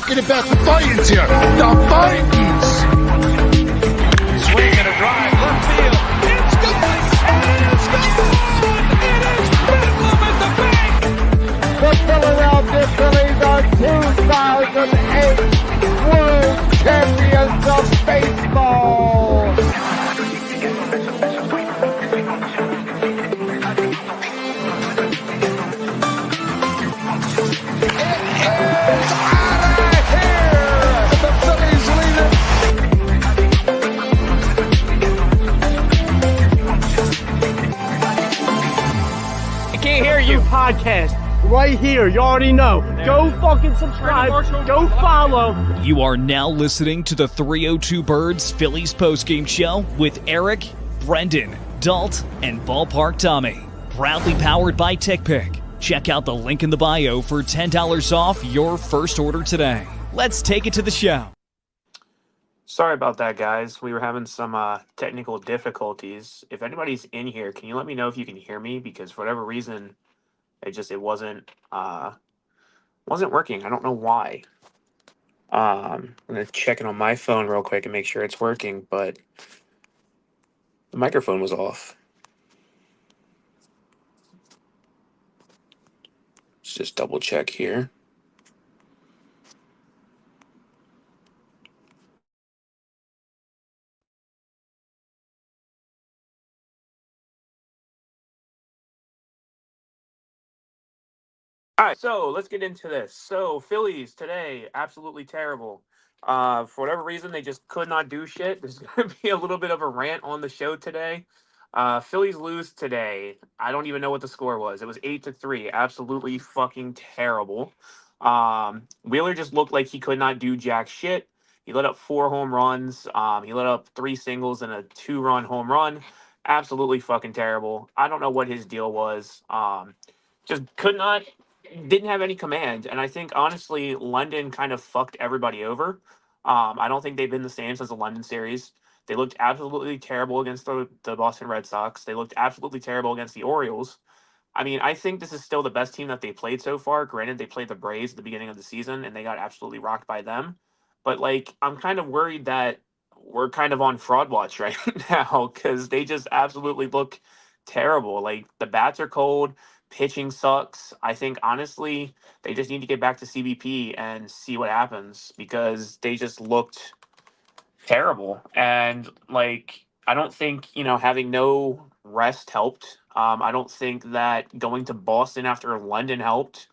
talking about the Vikings here. The Vikings. Swing and a drive, left field. It's gone! It is gone! It is bedlam at the bank! The Philadelphia Phillies are 2008 World Champions of Baseball! Podcast right here. You already know. Go fucking subscribe. Go follow. You are now listening to the 302 Birds Phillies postgame show with Eric, Brendan, Dalt, and Ballpark Tommy. Proudly powered by TickPick. Check out the link in the bio for $10 off your first order today. Let's take it to the show. Sorry about that, guys. We were having some technical difficulties. If anybody's in here, can you let me know if you can hear me? Because for whatever reason, it wasn't working. I don't know why. I'm gonna check it on my phone real quick and make sure it's working, but the microphone was off. Let's just double check here. All right, so let's get into this. So Phillies today, absolutely terrible. For whatever reason, they just could not do shit. There's going to be a little bit of a rant on the show today. Phillies lose today. I don't even know what the score was. It was 8-3. Absolutely fucking terrible. Wheeler just looked like he could not do jack shit. He let up 4 home runs. He let up 3 singles and a 2-run home run. Absolutely fucking terrible. I don't know what his deal was. Just didn't have any command. And I think, honestly, London kind of fucked everybody over. I don't think they've been the same since the London series. They looked absolutely terrible against the Boston Red Sox. They looked absolutely terrible against the Orioles. I mean, I think this is still the best team that they played so far. Granted, they played the Braves at the beginning of the season, and they got absolutely rocked by them. But, I'm kind of worried that we're kind of on fraud watch right now because they just absolutely look terrible. The bats are cold. Pitching sucks. I think, honestly, they just need to get back to CBP and see what happens because they just looked terrible. And, I don't think, having no rest helped. I don't think that going to Boston after London helped.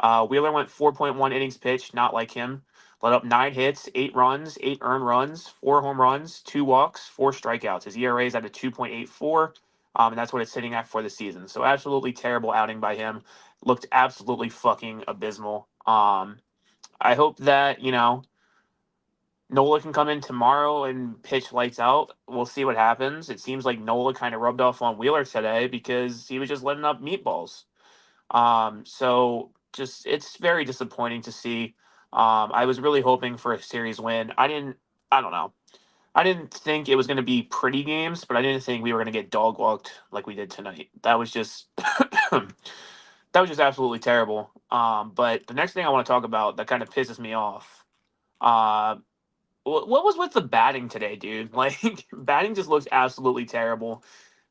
Wheeler went 4.1 innings pitched, not like him. Let up 9 hits, 8 runs, 8 earned runs, 4 home runs, 2 walks, 4 strikeouts. His ERA is at a 2.84. And that's what it's sitting at for the season. So absolutely terrible outing by him. Looked absolutely fucking abysmal. I hope that, Nola can come in tomorrow and pitch lights out. We'll see what happens. It seems like Nola kind of rubbed off on Wheeler today because he was just letting up meatballs. So it's very disappointing to see. I was really hoping for a series win. I don't know. I didn't think it was going to be pretty games, but I didn't think we were going to get dog walked like we did tonight. That was just absolutely terrible. But the next thing I want to talk about that kind of pisses me off. What was with the batting today, dude? Batting just looks absolutely terrible.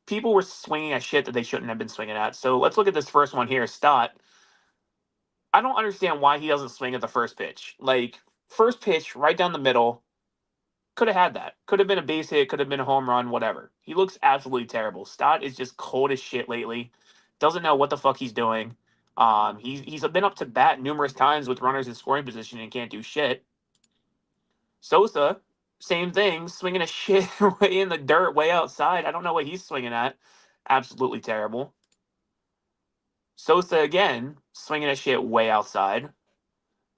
People were swinging at shit that they shouldn't have been swinging at. So let's look at this first one here. Stott. I don't understand why he doesn't swing at the first pitch. First pitch right down the middle. Could have had that. Could have been a base hit. Could have been a home run. Whatever. He looks absolutely terrible. Stott is just cold as shit lately. Doesn't know what the fuck he's doing. He's been up to bat numerous times with runners in scoring position and can't do shit. Sosa, same thing. Swinging a shit way in the dirt, way outside. I don't know what he's swinging at. Absolutely terrible. Sosa again, swinging a shit way outside.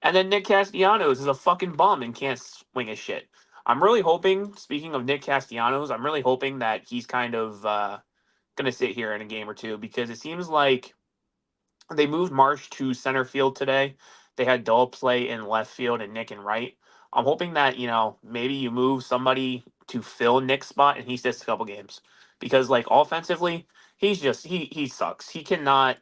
And then Nick Castellanos is a fucking bum and can't swing a shit. I'm really hoping, speaking of Nick Castellanos, I'm really hoping that he's kind of going to sit here in a game or two because it seems like they moved Marsh to center field today. They had Dahl play in left field and Nick in right. I'm hoping that, maybe you move somebody to fill Nick's spot and he sits a couple games because, offensively, he sucks. He cannot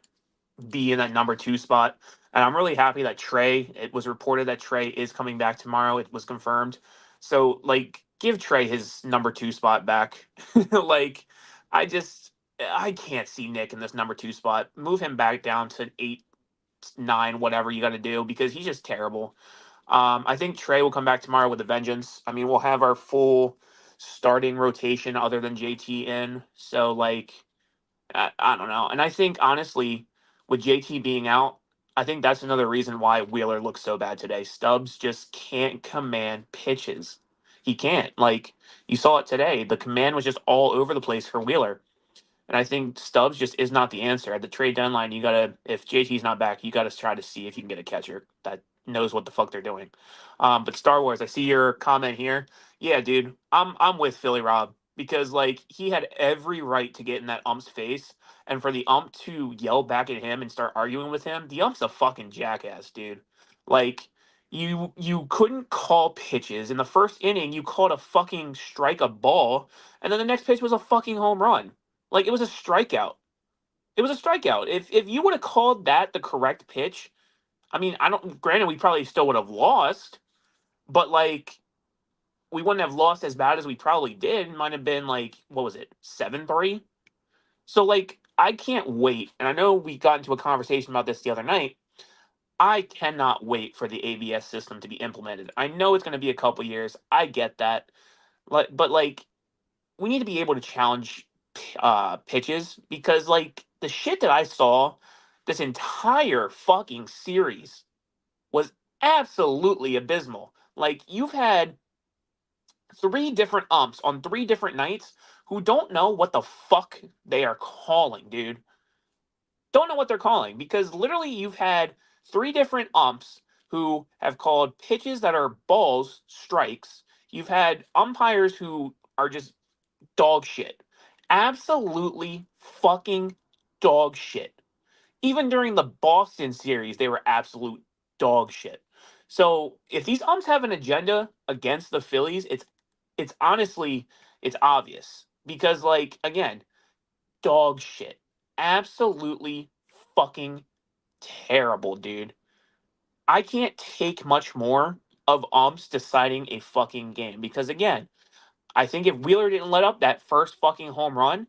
be in that number 2 spot. And I'm really happy that it was reported that Trey is coming back tomorrow. It was confirmed. So, like, give Trey his number 2 spot back. Like, I can't see Nick in this number 2 spot. Move him back down to 8, 9, whatever you got to do, because he's just terrible. I think Trey will come back tomorrow with a vengeance. I mean, we'll have our full starting rotation other than JT in. So, like, I don't know. And I think, honestly, with JT being out, I think that's another reason why Wheeler looks so bad today. Stubbs just can't command pitches. He can't. Like, you saw it today. The command was just all over the place for Wheeler. And I think Stubbs just is not the answer. At the trade deadline, if JT's not back, you gotta try to see if you can get a catcher that knows what the fuck they're doing. But Star Wars, I see your comment here. Yeah, dude, I'm with Philly Rob, because like he had every right to get in that ump's face, and for the ump to yell back at him and start arguing with him, the ump's a fucking jackass, dude. Like, you couldn't call pitches in the first inning. You called a fucking strike a ball, and then the next pitch was a fucking home run. Like, it was a strikeout. It was a strikeout. If you would have called that the correct pitch, I mean, I don't. Granted, we probably still would have lost, but like, we wouldn't have lost as bad as we probably did. It might have been like, what was it, 7-3? So like, I can't wait. And I know we got into a conversation about this the other night. I cannot wait for the ABS system to be implemented. I know it's going to be a couple years. I get that. But like, we need to be able to challenge pitches, because like the shit that I saw this entire fucking series was absolutely abysmal. Like, you've had 3 different umps on 3 different nights who don't know what the fuck they are calling, dude. Don't know what they're calling, because literally you've had 3 different umps who have called pitches that are balls strikes. You've had umpires who are just dog shit. Absolutely fucking dog shit. Even during the Boston series, they were absolute dog shit. So if these umps have an agenda against the Phillies, it's honestly, it's obvious. Because, like, again, dog shit. Absolutely fucking terrible, dude. I can't take much more of umps deciding a fucking game, because again, I think if Wheeler didn't let up that first fucking home run,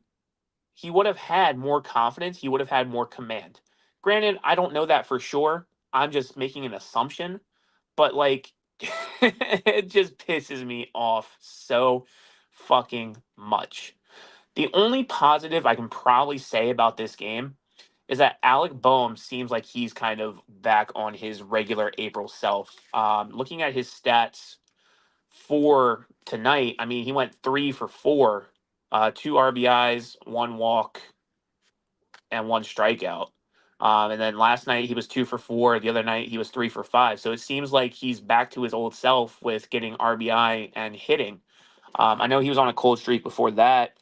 he would have had more confidence. He would have had more command. Granted, I don't know that for sure. I'm just making an assumption. But, like, it just pisses me off so fucking much. The only positive I can probably say about this game is that Alec Boehm seems like he's kind of back on his regular April self. Looking at his stats for tonight, I mean, he went 3 for 4, 2 RBIs, 1 walk, and 1 strikeout. And then last night he was 2 for 4. The other night he was 3 for 5. So it seems like he's back to his old self with getting RBI and hitting. I know he was on a cold streak before that,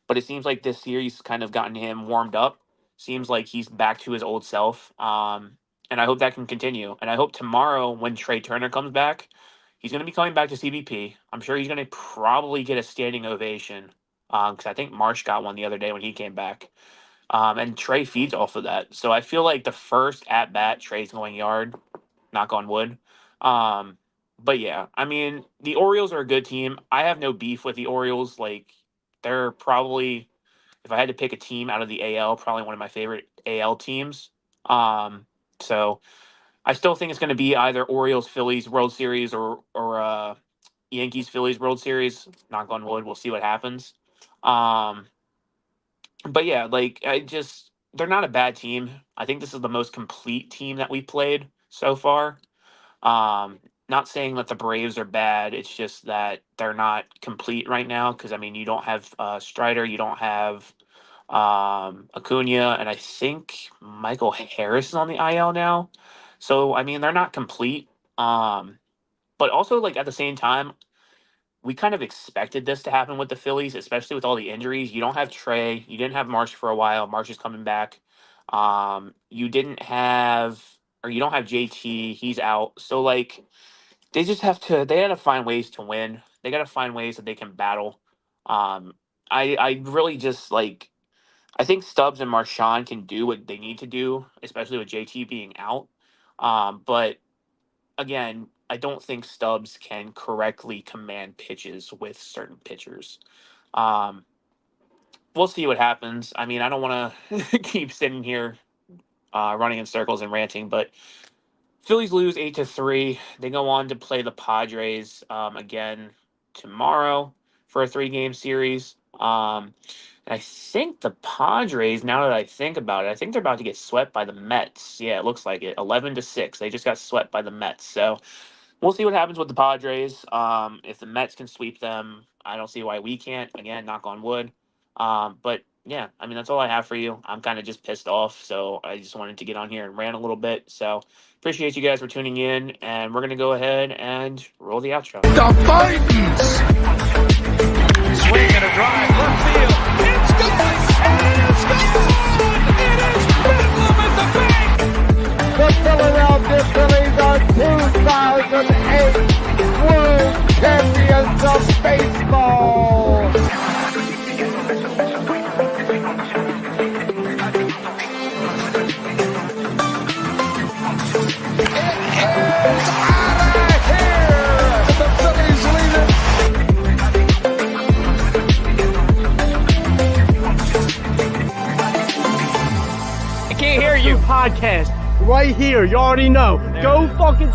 but it seems like this series kind of gotten him warmed up. Seems like he's back to his old self. And I hope that can continue. And I hope tomorrow, when Trey Turner comes back, he's going to be coming back to CBP. I'm sure he's going to probably get a standing ovation, because I think Marsh got one the other day when he came back. And Trey feeds off of that. So I feel like the first at bat, Trey's going yard, knock on wood. But yeah, I mean, the Orioles are a good team. I have no beef with the Orioles. Like, they're probably, if I had to pick a team out of the AL, probably one of my favorite AL teams. So I still think it's going to be either Orioles Phillies World Series or Yankees Phillies World Series. Knock on wood. We'll see what happens. But yeah, like, they're not a bad team. I think this is the most complete team that we played so far. Not saying that the Braves are bad. It's just that they're not complete right now, because I mean, you don't have Strider, you don't have Acuna, and I think Michael Harris is on the IL now. So I mean, they're not complete. But also, like, at the same time, we kind of expected this to happen with the Phillies, especially with all the injuries. You don't have Trey. You didn't have Marsh for a while. Marsh is coming back. You didn't have, or you don't have JT. He's out. So, like, they had to find ways to win. They got to find ways that they can battle. I really just, like, I think Stubbs and Marshawn can do what they need to do, especially with JT being out. But again, I don't think Stubbs can correctly command pitches with certain pitchers. We'll see what happens. I mean, I don't want to keep sitting here running in circles and ranting, but Phillies lose 8-3. They go on to play the Padres again tomorrow for a 3-game series. I think the Padres, now that I think about it, I think they're about to get swept by the Mets. Yeah, it looks like it. 11-6. They just got swept by the Mets. So we'll see what happens with the Padres. If the Mets can sweep them, I don't see why we can't. Again, knock on wood. But yeah, I mean, that's all I have for you. I'm kind of just pissed off, so I just wanted to get on here and rant a little bit. So appreciate you guys for tuning in, and we're going to go ahead and roll the outro. The Vikings! Swing and a drive, left field. It's gone! It is gone! It is Bedlam at the bank! The Philadelphia Phillies are 2008 World Champions of Baseball. Podcast right here. You already know. Go fucking